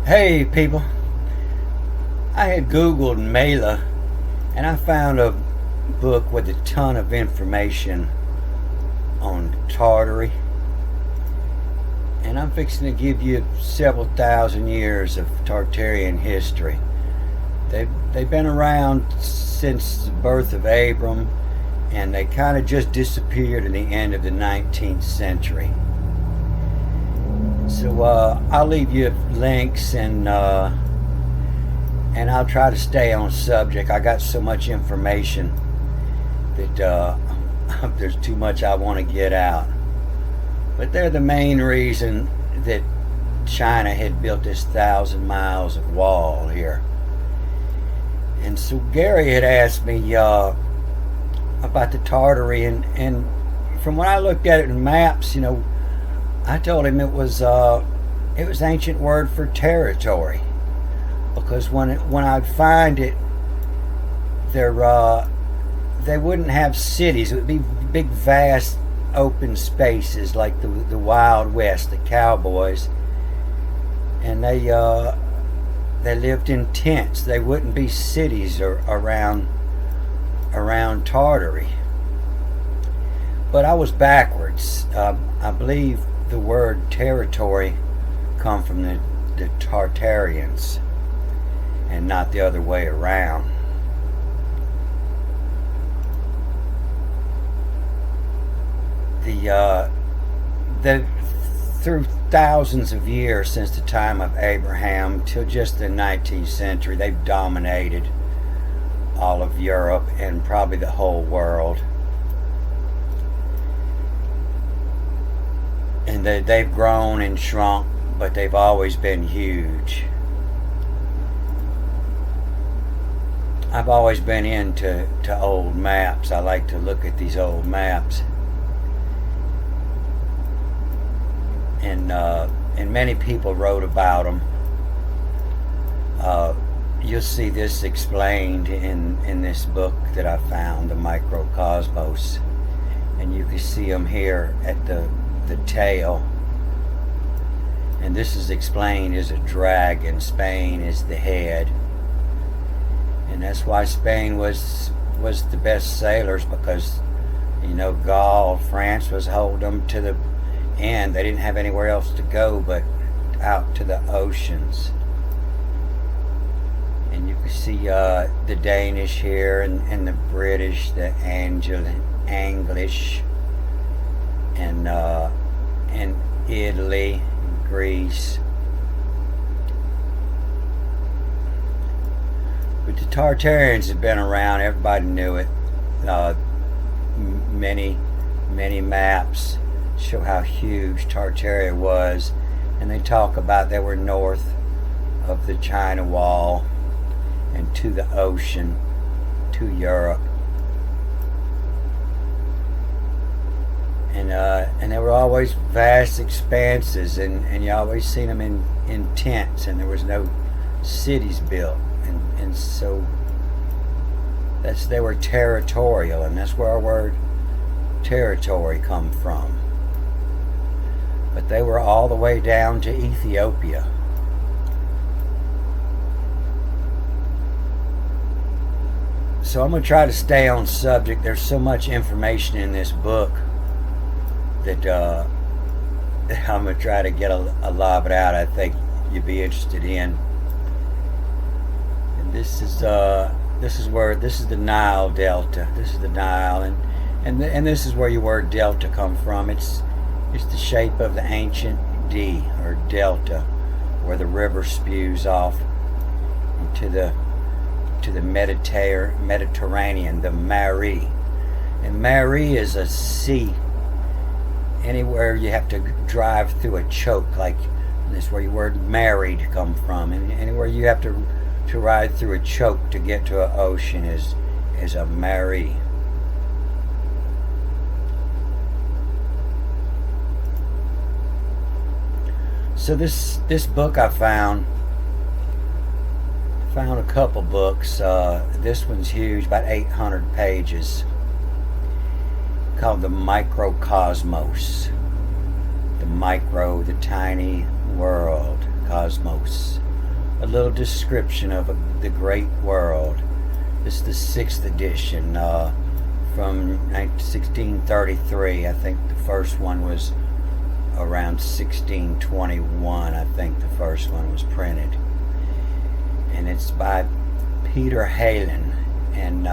Hey people, I had Googled Mela and I found a book with a ton of information on Tartary, and I'm fixing to give you several thousand years of Tartarian history. They've been around since the birth of Abram, and they kind of just disappeared in the end of the 19th century. So I'll leave you links, and I'll try to stay on subject. I got so much information that there's too much I want to get out. But they're the main reason that China had built this 1,000 miles of wall here. And so Gary had asked me about the Tartary, and from when I looked at it in maps, I told him it was ancient word for territory, because when I'd find it, they wouldn't have cities. It would be big, vast, open spaces like the Wild West, the cowboys, and they lived in tents. They wouldn't be cities around Tartary. But I was backwards. I believe the word territory come from the Tartarians and not the other way around. Through thousands of years since the time of Abraham till just the 19th century, they've dominated all of Europe and probably the whole world. And they've grown and shrunk, but they've always been huge. I've always been into old maps. I like to look at these old maps. And many people wrote about them. You'll see this explained in this book that I found, the Microcosmos, and you can see them here at the tail. And this is explained as a dragon. Spain is the head, and that's why Spain was the best sailors, because Gaul, France was holding them to the end. They didn't have anywhere else to go but out to the oceans. And you can see the Danish here, and the British, the English, and Italy, Greece. But the Tartarians have been around. Everybody knew it. Many maps show how huge Tartaria was, and they talk about they were north of the China Wall and to the ocean, to Europe. And there were always vast expanses, and you always seen them in tents, and there was no cities built, and so they were territorial, and that's where our word territory come from. But they were all the way down to Ethiopia. So I'm going to try to stay on subject. There's so much information in this book that I'm going to try to get a lot of it out. I think you'd be interested in. And this is the Nile Delta. This is the Nile, and this is where your word delta come from. It's the shape of the ancient D, or delta, where the river spews off into the Mediterranean, the Mare. And Mare is a sea. Anywhere you have to drive through a choke, like this, where your word married come from. And anywhere you have to ride through a choke to get to an ocean is a Mare. So this book I found a couple books. This one's huge, about 800 pages, called the Microcosmos. The tiny world, cosmos. a little description of the great world. This is the 6th edition from 1633. I think the first one was around 1621. I think the first one was printed, and it's by Peter Halen, and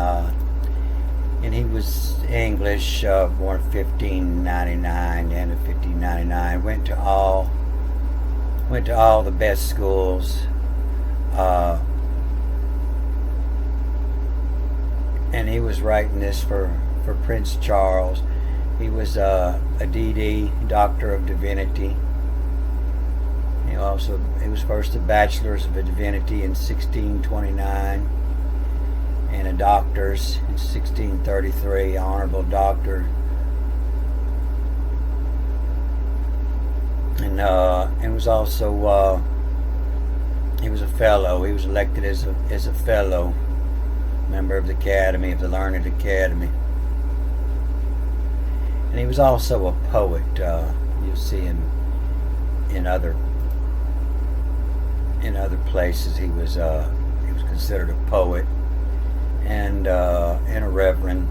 he was English, born 1599, end of 1599. Went to all the best schools, and he was writing this for Prince Charles. He was a D.D., Doctor of Divinity. He was first a Bachelor's of Divinity in 1629, and a Doctor's in 1633, Honorable Doctor. And was also he was a fellow. He was elected as a fellow member of the Academy, of the Learned Academy. And he was also a poet. You'll see him in other places. He was considered a poet and a reverend,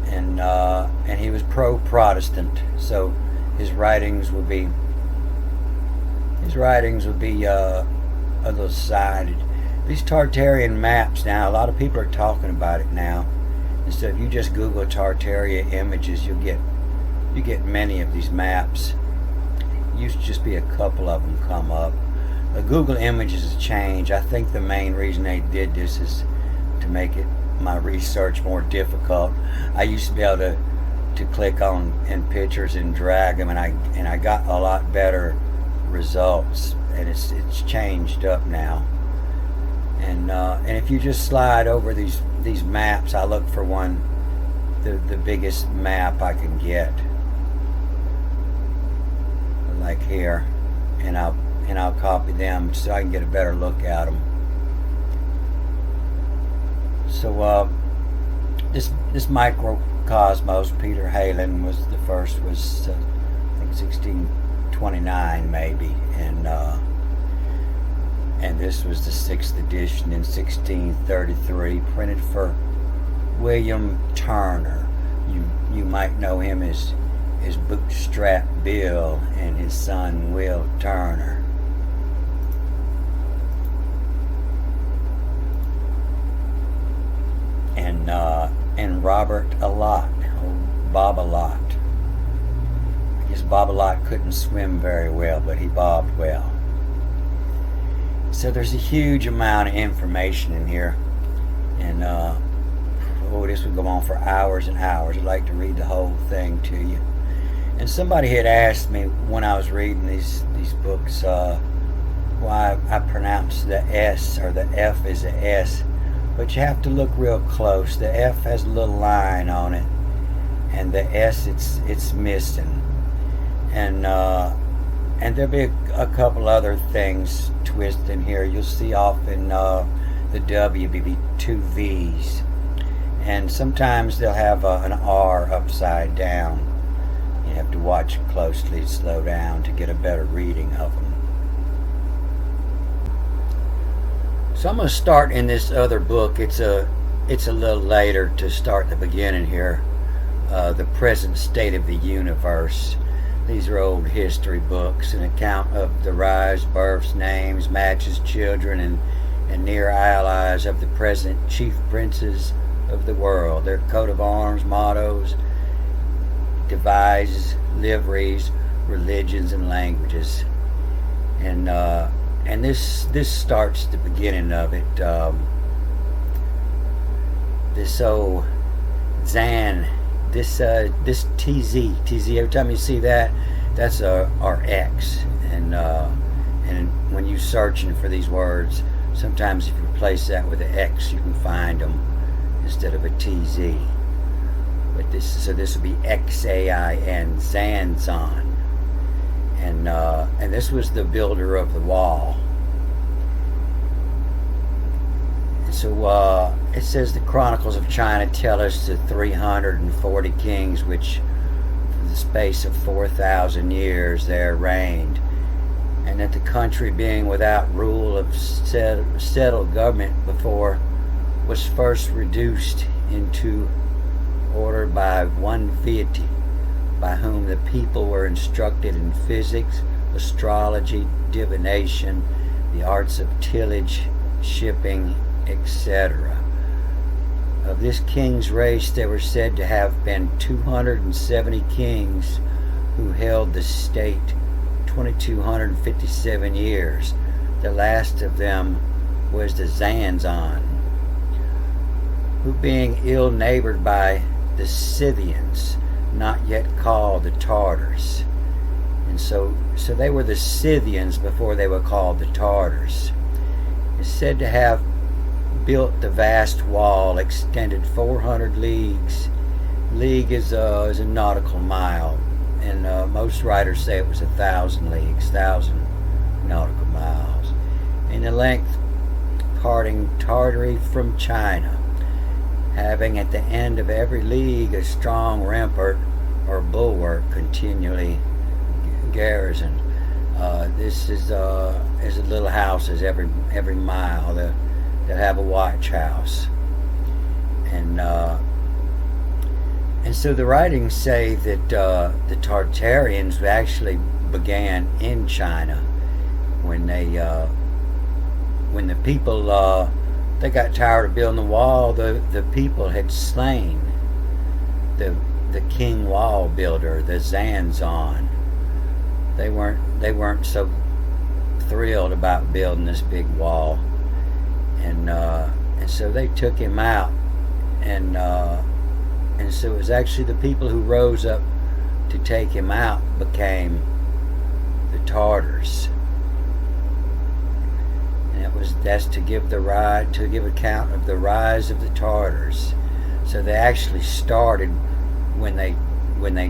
and he was pro-Protestant. So his writings would be a little sided. These Tartarian maps now, a lot of people are talking about it now. And so if you just Google Tartaria images, you get many of these maps. It used to just be a couple of them come up. Google Images has changed. I think the main reason they did this is to make my research more difficult. I used to be able to click on in pictures and drag them, and I got a lot better results. And it's changed up now. And if you just slide over these maps, I look for one, the biggest map I can get, like here, and I'll copy them so I can get a better look at them. So this Microcosmos, Peter Halen was the first, was I think 1629 maybe, and this was the 6th edition in 1633, printed for William Turner. You might know him as Bootstrap Bill and his son Will Turner. And Robert Alott, Bob Alott. I guess Bob Alott couldn't swim very well, but he bobbed well. So there's a huge amount of information in here, and this would go on for hours and hours. I'd like to read the whole thing to you. And somebody had asked me when I was reading these books why I pronounced the S or the F as a S, but you have to look real close. The F has a little line on it, and the S it's missing, and there'll be a couple other things twisted in here. You'll see often the W be 2 V's, and sometimes they'll have an R upside down. You have to watch closely, slow down to get a better reading of them. So I'm going to start in this other book. It's a little later to start the beginning here. The Present State of the Universe. These are old history books, an account of the rise, births, names, matches, children, and near allies of the present chief princes of the world. Their coat of arms, mottos, devises, liveries, religions, and languages. And this starts the beginning of it. This old Zan, this TZ. Every time you see that, that's our X. And when you're searching for these words, sometimes if you replace that with an X, you can find them instead of a TZ. But this will be XAIN, Zanzon. And this was the builder of the wall. And so it says the Chronicles of China tell us the 340 kings which for the space of 4,000 years there reigned, and that the country being without rule of settled government before was first reduced into order by one deity, by whom the people were instructed in physics, astrology, divination, the arts of tillage, shipping, etc. Of this king's race there were said to have been 270 kings who held the state 2,257 years. The last of them was the Zanzan, who being ill-neighbored by the Scythians, not yet called the Tartars. And so they were the Scythians before they were called the Tartars. Is said to have built the vast wall extended 400 leagues. League is a nautical mile, and most writers say it was 1,000 leagues, 1,000 nautical miles. In the length, parting Tartary from China, having at the end of every league a strong rampart or bulwark continually garrisoned. This is little houses every mile that have a watch house, and so the writings say that the Tartarians actually began in China when the people they got tired of building the wall. The people had slain the king wall builder, the Zanzan. They weren't so thrilled about building this big wall, and so they took him out, and so it was actually the people who rose up to take him out became the Tartars. And that's to give account of the rise of the Tartars. So they actually started when they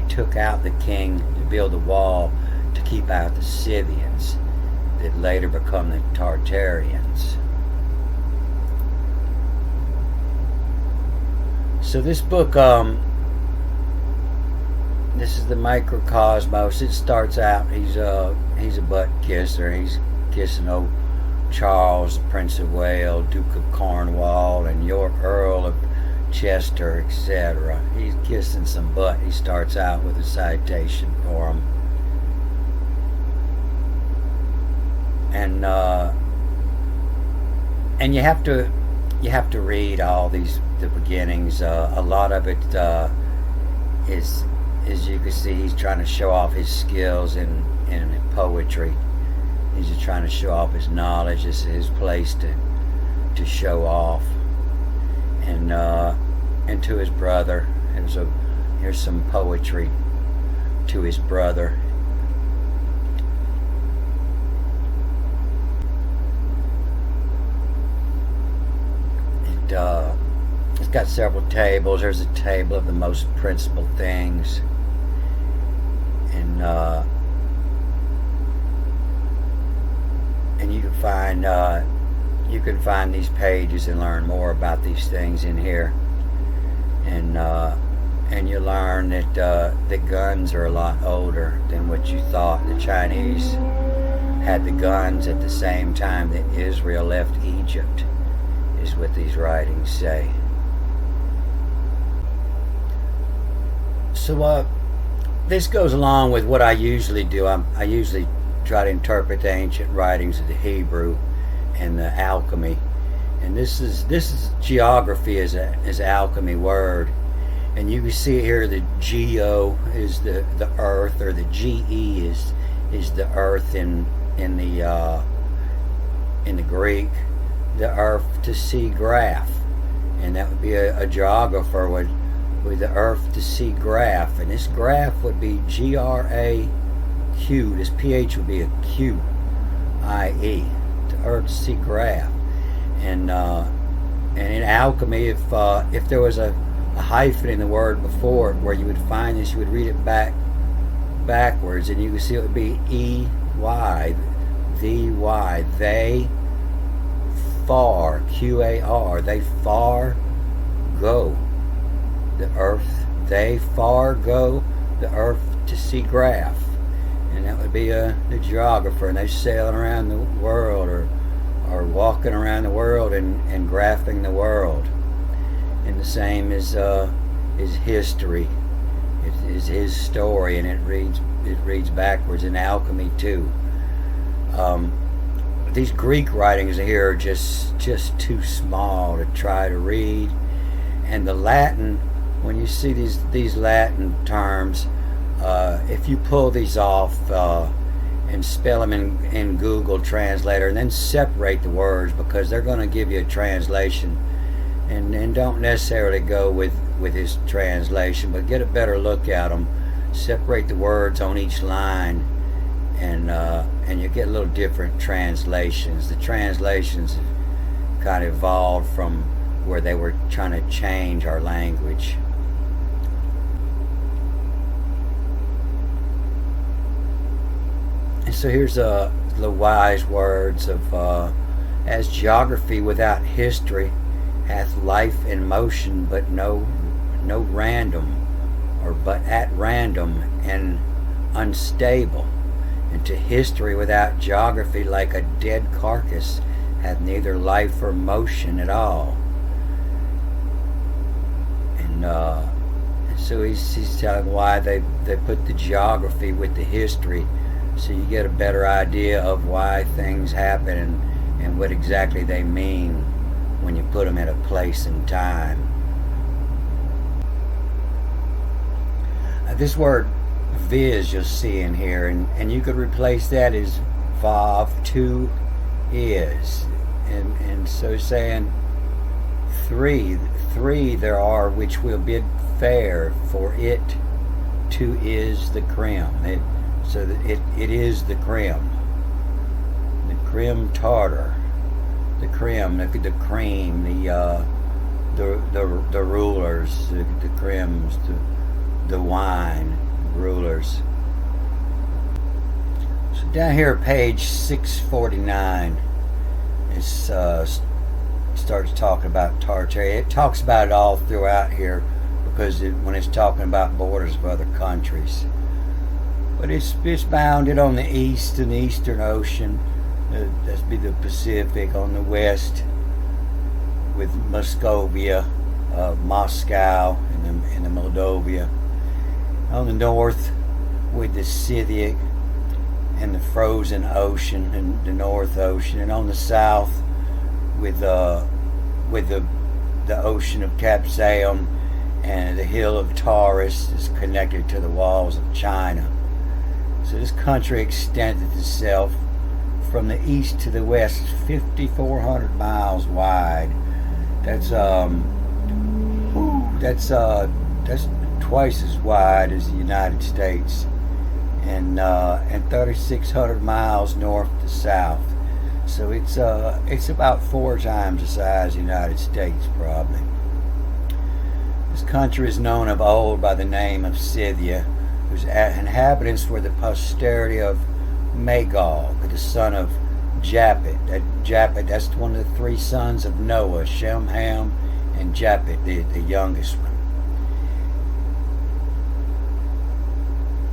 took out the king to build the wall to keep out the Scythians that later become the Tartarians. So this book, this is the Microcosmos. It starts out, he's a butt kisser. He's kissing old Charles, the Prince of Wales, Duke of Cornwall, and York, Earl of Chester, etc. He's kissing some butt. He starts out with a citation for him. And you have to read all the beginnings. A lot of it is, as you can see, he's trying to show off his skills in poetry. He's just trying to show off his knowledge. It's his place to show off. And to his brother, here's some poetry to his brother. It's got several tables. There's a table of the most principal things, and you can find these pages and learn more about these things in here, and you learn that the guns are a lot older than what you thought. The Chinese had the guns at the same time that Israel left Egypt, is what these writings say. So this goes along with what I usually do. I usually try to interpret the ancient writings of the Hebrew and the alchemy, and this is geography as alchemy word, and you can see here the geo is the earth, or the ge is the earth in the Greek. The earth to sea graph, and that would be a geographer with the earth to sea graph, and this graph would be GRAQ. This PH would be a QIE, the earth to sea graph, and in alchemy, if there was a hyphen in the word before it, where you would find this, you would read it backwards, and you can see it would be EY, VY, they far, QAR, they far go the earth, they far go the earth to see graph. and that would be the geographer, and they're sailing around the world, or walking around the world and graphing the world. And the same is history. It is his story, and it reads backwards. In alchemy too. These Greek writings here are just too small to try to read, and the Latin, when you see these Latin terms, if you pull these off and spell them in Google Translator, and then separate the words, because they're going to give you a translation, and don't necessarily go with his translation, but get a better look at them. Separate the words on each line, and you get a little different translations. The translations have kind of evolved from where they were trying to change our language. And so here's the wise words of, as geography without history hath life in motion, but no random, or but at random and unstable. And to history without geography, like a dead carcass, hath neither life or motion at all. And so he's telling why they put the geography with the history, so you get a better idea of why things happen and what exactly they mean when you put them in a place and time. This word viz you'll see in here, and you could replace that as vav to is, and so saying three there are which will bid fair for it to is the crim. So that it is the crim tartar, the crim, the cream, the rulers, the crims, the wine rulers. So down here, page 649, it starts talking about Tartaria. It talks about it all throughout here, because when it's talking about borders of other countries. But it's bounded on the east and the Eastern Ocean. That's be the Pacific. On the west with Muscovia, Moscow, and the Moldavia. On the north with the Scythic and the frozen ocean and the North Ocean, and on the south with the ocean of Capsaicum, and the hill of Taurus is connected to the walls of China. So this country extended itself from the east to the west, 5,400 miles wide. That's twice as wide as the United States, and 3,600 miles north to south. So it's about 4 times the size of the United States, probably. This country is known of old by the name of Scythia, whose inhabitants were the posterity of Magog, the son of Japhet. That's one of the 3 sons of Noah, Shem, Ham, and Japhet, the youngest one.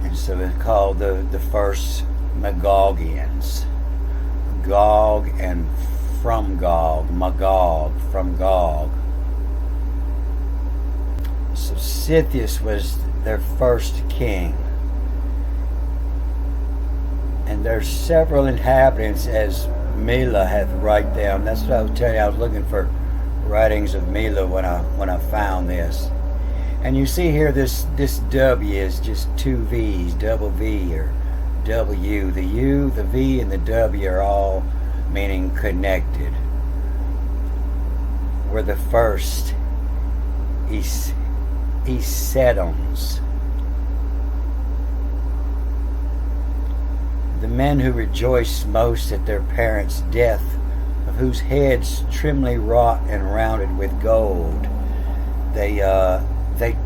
And so it's called the first Magogians. Gog and from Gog, Magog, from Gog. So Scythius was their first king. And there's several inhabitants, as Mila hath write down. That's what I was telling you. I was looking for writings of Mila when I found this. And you see here this W is just 2 V's, double V or W. The U, the V, and the W are all meaning connected. We're the first Isedons. The men who rejoice most at their parents' death, of whose heads trimly wrought and rounded with gold, they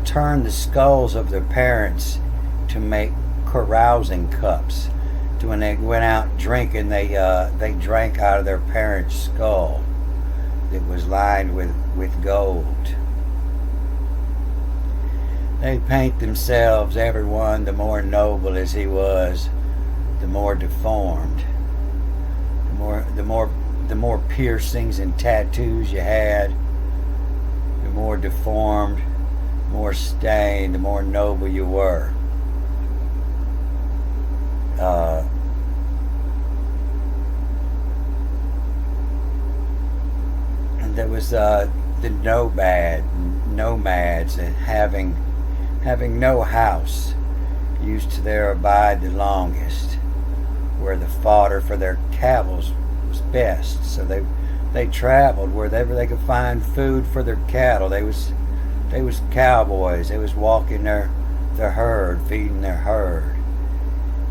turned the skulls of their parents to make carousing cups. So when they went out drinking, they drank out of their parents' skull that was lined with gold. They paint themselves, every one, the more noble as he was, the more deformed. The more piercings and tattoos you had, the more deformed, more stained, the more noble you were. And there was the nomads that having no house used to there abide the longest, where the fodder for their cattle was best. So they traveled wherever they could find food for their cattle. They was cowboys. They was walking their herd, feeding their herd.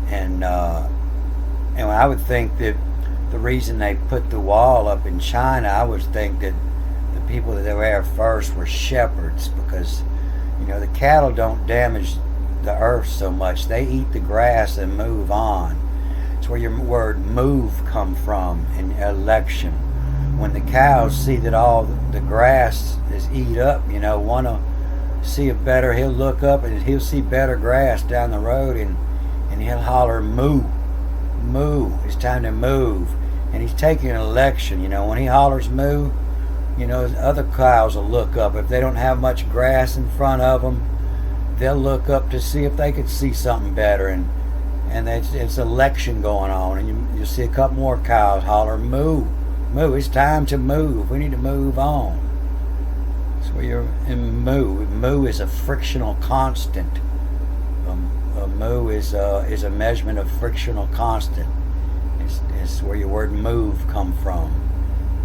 And I would think that the reason they put the wall up in China, I would think that the people that they were there first were shepherds, because the cattle don't damage the earth so much. They eat the grass and move on. It's where your word move come from in election. When the cows see that all the grass is eat up, want to see a better, he'll look up and he'll see better grass down the road, and he'll holler, moo, moo, it's time to move. And he's taking an election. When he hollers moo, other cows will look up. If they don't have much grass in front of them, they'll look up to see if they could see something better. And it's election going on, and you'll see a couple more cows holler, moo, moo, it's time to move. We need to move on. So you're in moo. Moo is a frictional constant. A moo is a measurement of frictional constant. It's where your word move come from.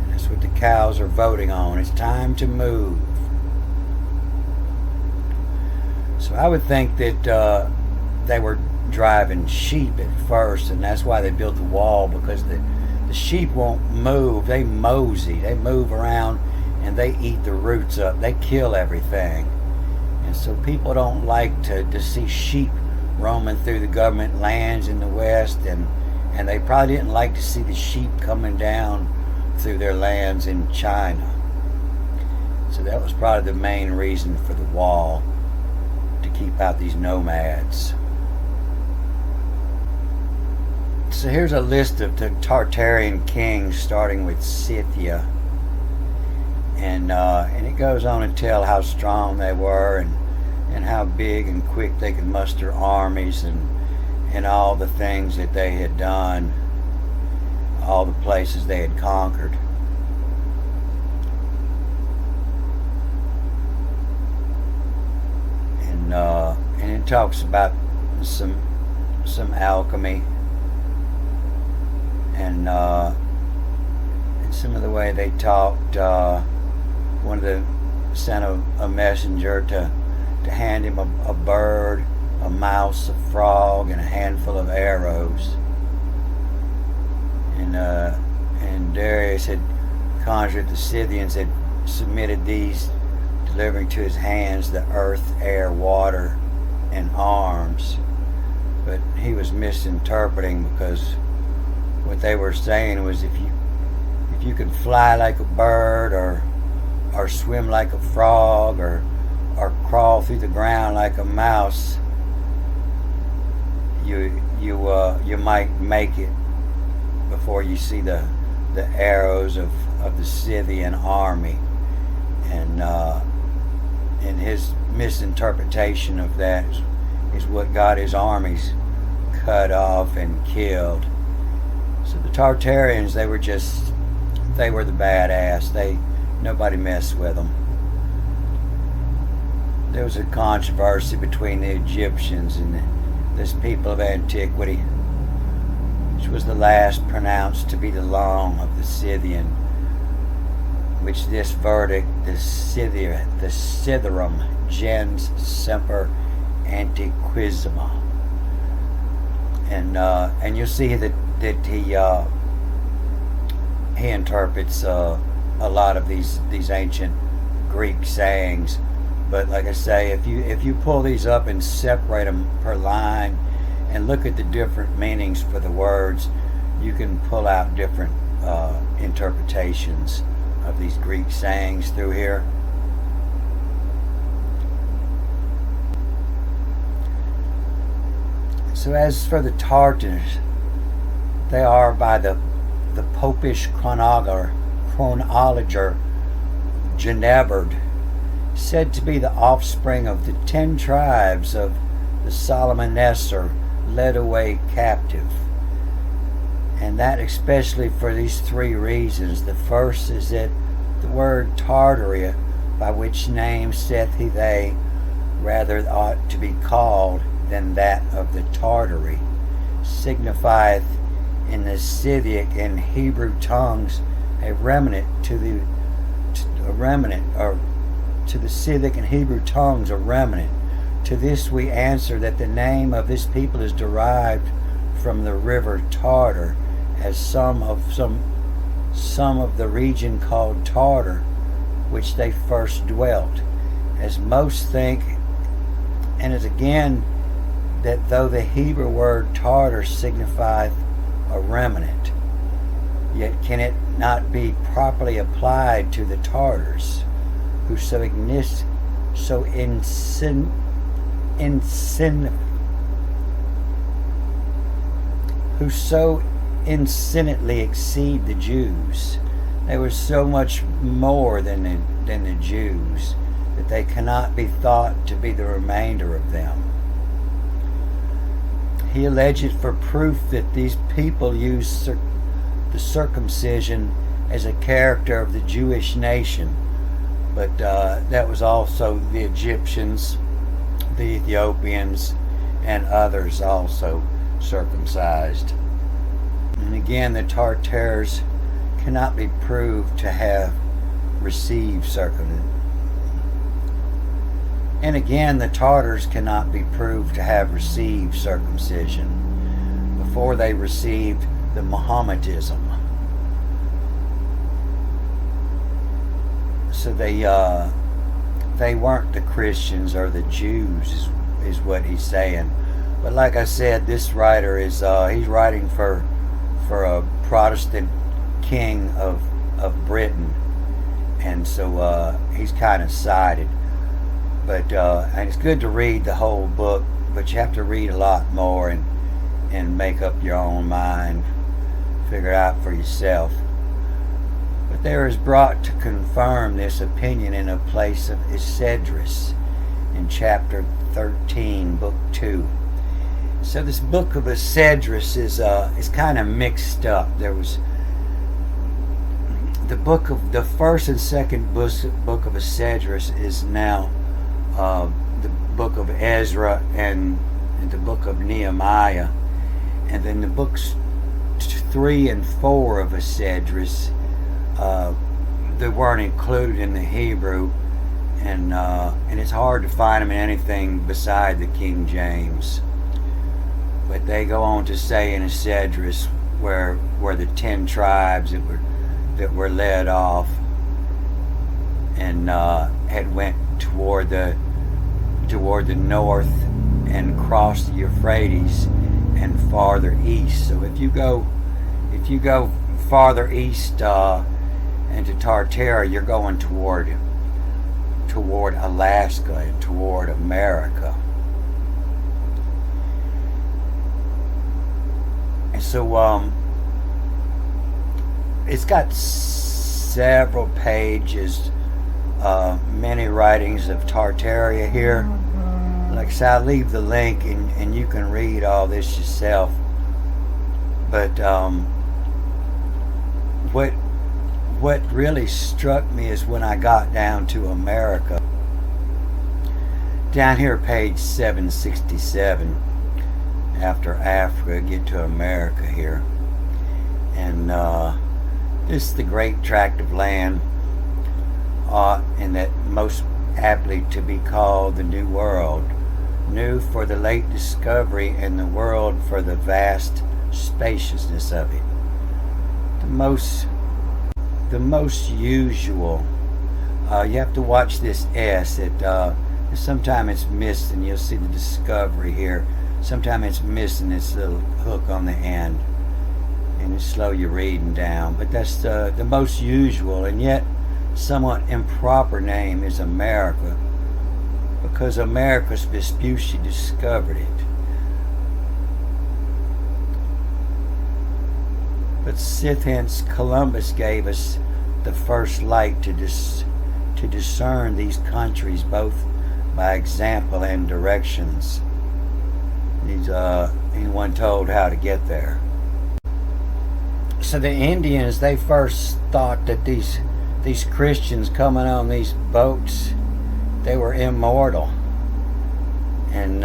And that's what the cows are voting on. It's time to move. So I would think that they were driving sheep at first, and that's why they built the wall, because the sheep won't move. They mosey. They move around and they eat the roots up. They kill everything. And so people don't like to see sheep roaming through the government lands in the West, and they probably didn't like to see the sheep coming down through their lands in China. So that was probably the main reason for the wall, to keep out these nomads. So here's a list of the Tartarian kings, starting with Scythia, and it goes on to tell how strong they were, and how big and quick they could muster armies, and all the things that they had done, all the places they had conquered. And it talks about some alchemy, and some of the way they talked. One of them sent a messenger to hand him a bird, a mouse, a frog, and a handful of arrows. And Darius had conjured the Scythians, had submitted these, delivering to his hands the earth, air, water, and arms. But he was misinterpreting, because what they were saying was, if you could fly like a bird, or swim like a frog, or crawl through the ground like a mouse, you might make it before you see the arrows of the Scythian army. And his misinterpretation of that is what got his armies cut off and killed. So the Tartarians, they were the badass. Nobody messed with them. There was a controversy between the Egyptians and this people of antiquity, which was the last pronounced to be the long of the Scythian, which this verdict, the Scytherum gens semper antiquissima. And you'll see that he interprets a lot of these ancient Greek sayings. But like I say, if you pull these up and separate them per line and look at the different meanings for the words, you can pull out different interpretations of these Greek sayings through here. So as for the Tartars, They are by the Popish chronologer Genevard, said to be the offspring of the 10 tribes of the Salomonesser led away captive. And that especially for these 3 reasons. The first is that the word Tartaria, by which name saith he they, rather ought to be called than that of the Tartary, signifieth in the Scythic and Hebrew tongues a remnant to the Scythic and Hebrew tongues a remnant. To this we answer that the name of this people is derived from the river Tartar, as some of the region called Tartar, which they first dwelt, as most think, and as again that though the Hebrew word Tartar signifieth a remnant, yet can it not be properly applied to the Tartars, who so infinitely exceed the Jews. They were so much more than the Jews that they cannot be thought to be the remainder of them. He alleged for proof that these people used the circumcision as a character of the Jewish nation, but that was also the Egyptians, the Ethiopians, and others also circumcised. And again, the Tartars cannot be proved to have received circumcision. And again, the Tartars cannot be proved to have received circumcision before they received the Mohammedanism. So they weren't the Christians or the Jews, is what he's saying. But like I said, this writer is he's writing for a Protestant king of Britain, and so he's kind of sided. But and it's good to read the whole book, but you have to read a lot more and make up your own mind, figure it out for yourself. But there is brought to confirm this opinion in a place of Esdras in chapter 13, book 2. So this book of Esdras is kind of mixed up. There was the first and second book of Esdras is now the book of Ezra and the book of Nehemiah, and then the books 3 and 4 of Esdras they weren't included in the Hebrew, and it's hard to find them in anything beside the King James. But they go on to say in Esdras where the 10 tribes that were led off and had went toward the north and crossed the Euphrates and farther east. So if you go farther east into Tartaria, you're going toward Alaska and toward America. And so it's got several pages, many writings of Tartaria here. Like I said, I'll leave the link and you can read all this yourself. But what really struck me is when I got down to America. Down here, page 767, after Africa, get to America here. And this is the great tract of land, and that most aptly to be called the New World. New for the late discovery, and the world for the vast spaciousness of it. The most usual. You have to watch this S. Sometimes it's missed, and you'll see the discovery here. Sometimes it's missing this little hook on the end, and it slow your reading down. But that's the most usual, and yet somewhat improper name is America, because Americus Vespucci discovered it. But since Columbus gave us the first light to discern these countries both by example and directions, anyone told how to get there. So the Indians, they first thought that these Christians coming on these boats, they were immortal and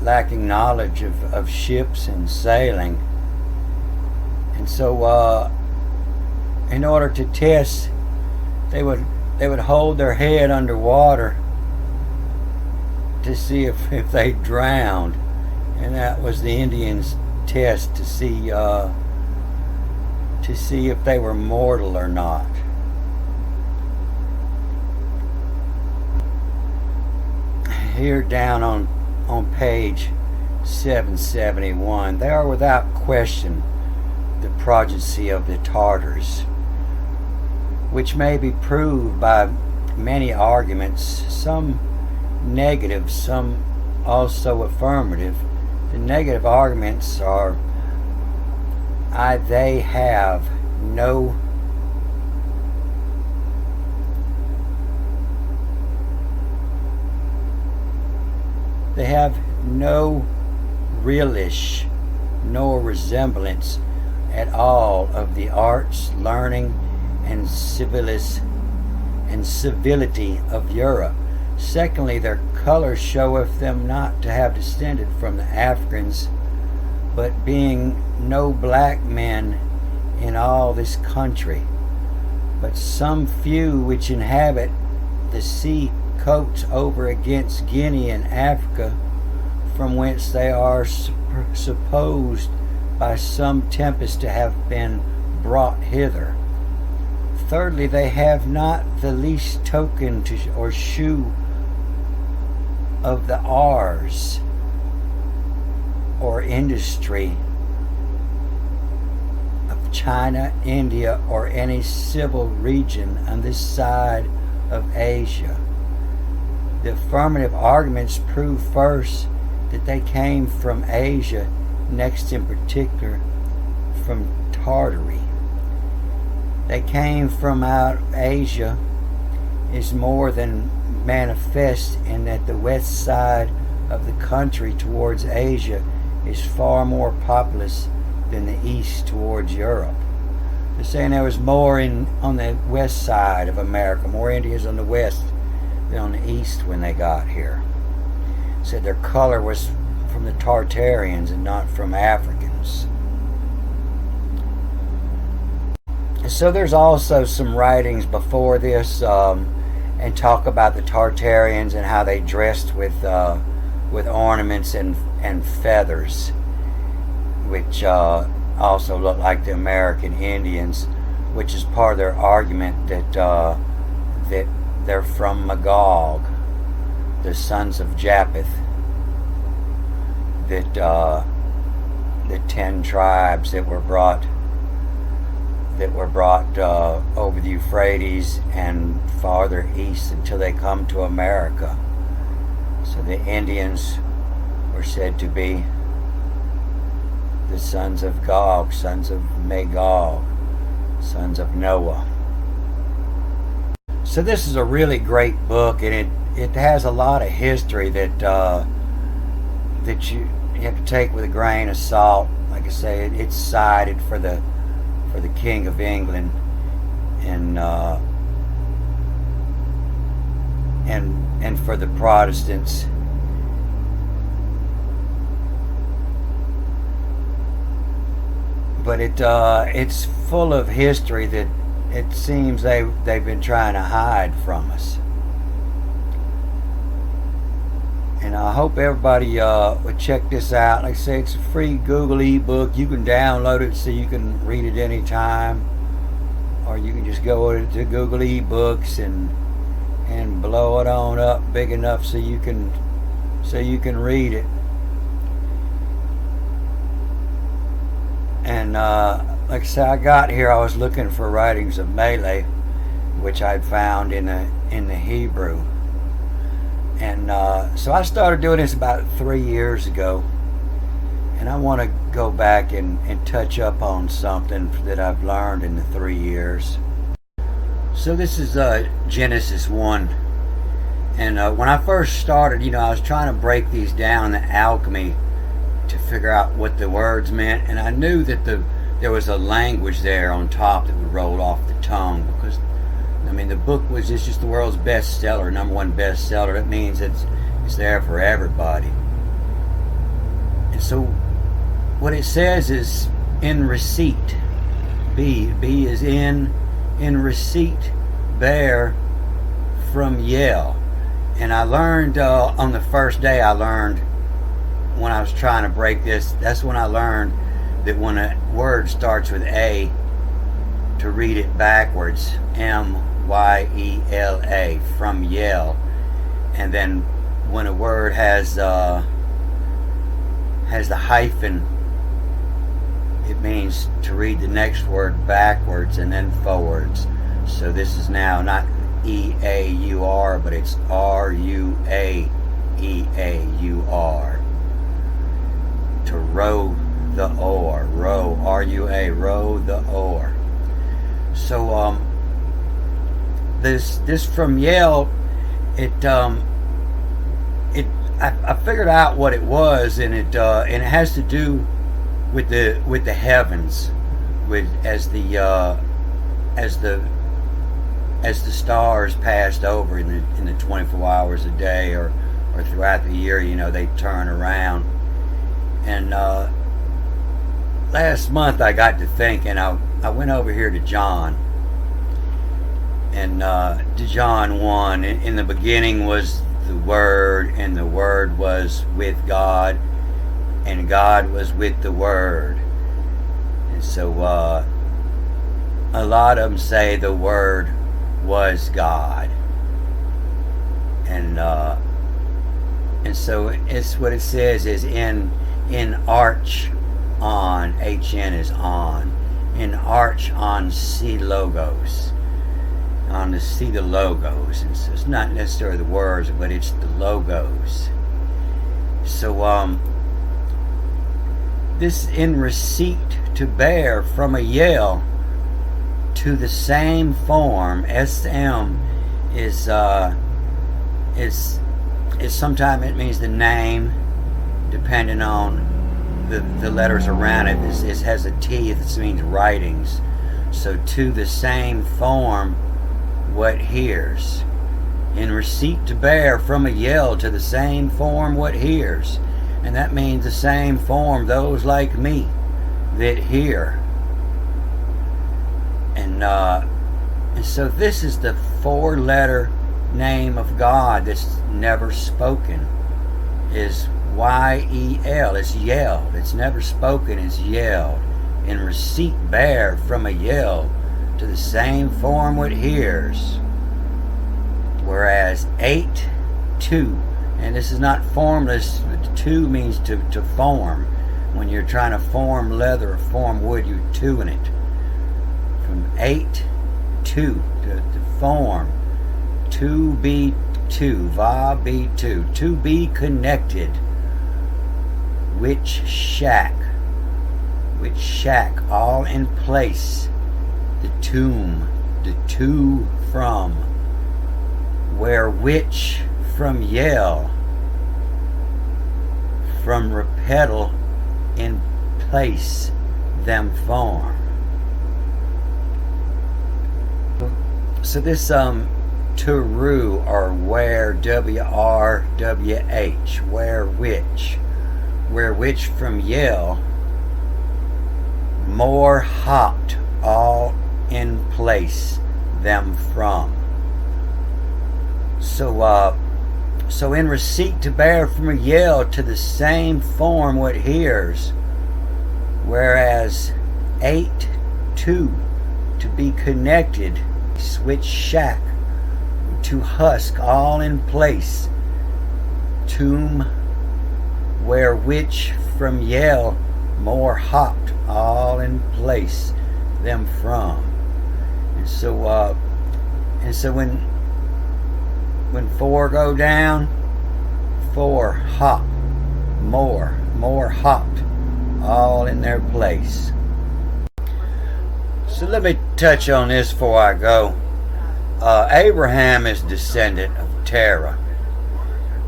lacking knowledge of ships and sailing. And so in order to test, they would hold their head underwater to see if they drowned, and that was the Indians' test to see if they were mortal or not. Here down on page 771, they are without question the progeny of the Tartars, which may be proved by many arguments, some negative, some also affirmative. The negative arguments are they have no relish nor resemblance at all of the arts, learning, and civility of Europe. Secondly, their colors showeth them not to have descended from the Africans, but being no black men in all this country, but some few which inhabit the sea coasts over against Guinea and Africa, from whence they are supposed by some tempest to have been brought hither. Thirdly, they have not the least token or shew of the arts or industry of China, India, or any civil region on this side of Asia. The affirmative arguments prove first that they came from Asia, next in particular from Tartary. They came from out Asia is more than manifest in that the west side of the country towards Asia is far more populous than the east towards Europe. They're saying there was more on the west side of America, more Indians on the west than on the east when they got here. Said their color was from the Tartarians and not from Africans. So there's also some writings before this and talk about the Tartarians and how they dressed with ornaments and feathers, which also look like the American Indians, which is part of their argument that they're from Magog, the sons of Japheth, that the 10 tribes that were brought over the Euphrates and farther east until they come to America. So the Indians were said to be the sons of Gog, sons of Magog, sons of Noah. So this is a really great book, and it has a lot of history that you have to take with a grain of salt. Like I say, it's cited for the King of England and for the Protestants. But it's full of history that it seems they've been trying to hide from us. And I hope everybody would check this out. Like I say, it's a free Google ebook. You can download it so you can read it anytime, or you can just go to Google eBooks and blow it on up big enough so you can read it. And like I say, I got here, I was looking for writings of Malay, which I'd found in the Hebrew. And so I started doing this about 3 years ago, and I want to go back and touch up on something that I've learned in the 3 years. So this is Genesis 1. And when I first started, I was trying to break these down, the alchemy, to figure out what the words meant. And I knew that there was a language there on top that would roll off the tongue, because, the book was just the world's bestseller, #1 bestseller. That means it's there for everybody. And so what it says is in receipt. B is in receipt, bear, from yell. And I learned on the first day, when I was trying to break this, that's when I learned that when a word starts with A, to read it backwards, M-Y-E-L-A, from yell. And then when a word has the hyphen, it means to read the next word backwards and then forwards. So this is now not E-A-U-R, but it's R-U-A-E-A-U-R. To row the oar. Row, R-U-A, row the oar. So this from Yale, I figured out what it was, and it has to do with the heavens, as the stars passed over in the 24 hours a day, or throughout the year, they turn around. And last month I got to thinking, I went over here to John, and to John 1, in the beginning was the Word, and the Word was with God, and God was with the Word. And so a lot of them say the Word was God, and so it's what it says is in arch on, HN is on, in arch on C logos, on the see the logos. And so it's not necessarily the words, but it's the logos. So this in receipt, to bear, from a yell, to the same form. SM is sometimes it means the name, depending on the letters around it. It has a T, this means writings. So to the same form, what hears. In receipt, to bear, from a yell, to the same form, what hears. And that means the same form, those like me that hear. And so this is the 4-letter name of God that's never spoken, is Y-E-L. It's yelled. It's never spoken, it's yelled. In receipt, bear, from a yell, to the same form what hears. Whereas 8, 2, and this is not formless. 2 means to form. When you're trying to form leather or form wood, you 2 in it. From 8, 2, to form. To be 2, va be 2. To be connected. Which shack, all in place. The tomb, the to from. Where which, from yell. From repedal, in place, them form. So this Turu, or where, W-R-W-H, where which from yell, more hopped, all in place, them from. So in receipt, to bear, from a yell, to the same form what hears. Whereas 8, 2, to be connected, switch shack, to husk, all in place. Tomb, where which from yell, more hopped, all in place, them from. And so when 4 go down, 4 hop, more hopped, all in their place. So let me touch on this before I go. Abraham is descendant of Terah,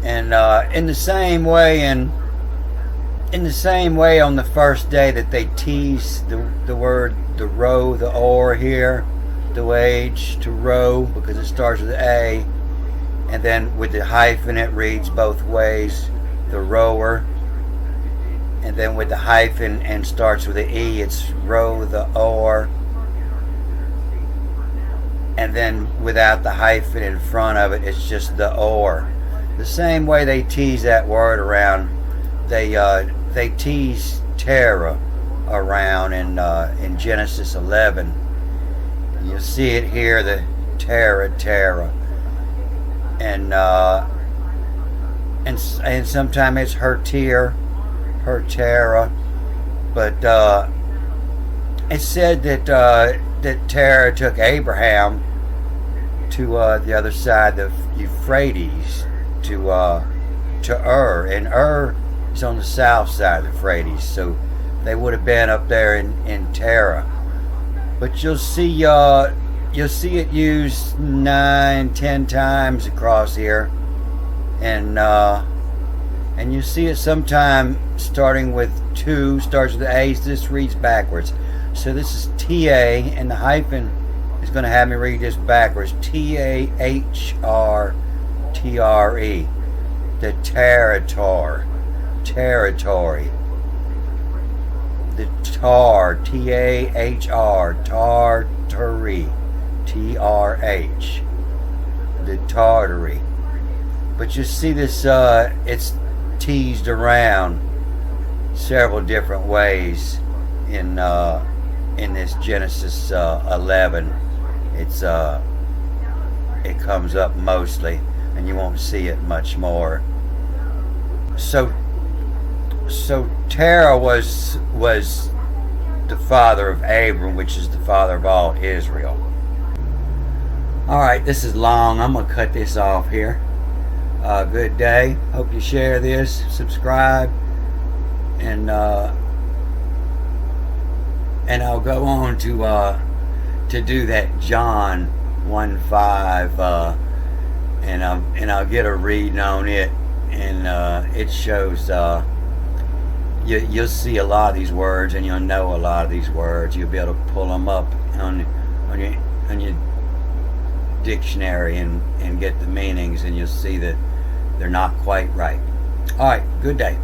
and in the same way, on the first day that they tease the word, the row, the or here, the wage to row, because it starts with A, and then with the hyphen it reads both ways, the rower, and then with the hyphen and starts with the E, it's row the or, and then without the hyphen in front of it, it's just the or. The same way they tease that word around, they tease Terah around in Genesis 11. You'll see it here, the Terah, and sometimes it's her Terah, but it's said that Terah took Abraham to the other side of Euphrates, to Ur, and Ur is on the south side of the Euphrates, so they would have been up there in Terah. But you'll see it used 9-10 times across here, and you see it sometime starting with 2, starts with the A. This reads backwards. So this is T-A, and the hyphen is going to have me read this backwards. T-A-H-R-T-R-E. The territory. The tar, T-A-H-R, Tartary, T-R-H. The Tartary. But you see this, it's teased around several different ways in this Genesis 11. It comes up mostly, and you won't see it much more. So Terah was the father of Abram, which is the father of all Israel. Alright, this is long. I'm going to cut this off here. Good day. Hope you share this, subscribe, and I'll go on to do that John 1:5, and I'll get a reading on it, and it shows you'll see a lot of these words, and you'll know a lot of these words. You'll be able to pull them up on your dictionary and get the meanings, and you'll see that they're not quite right. All right, good day.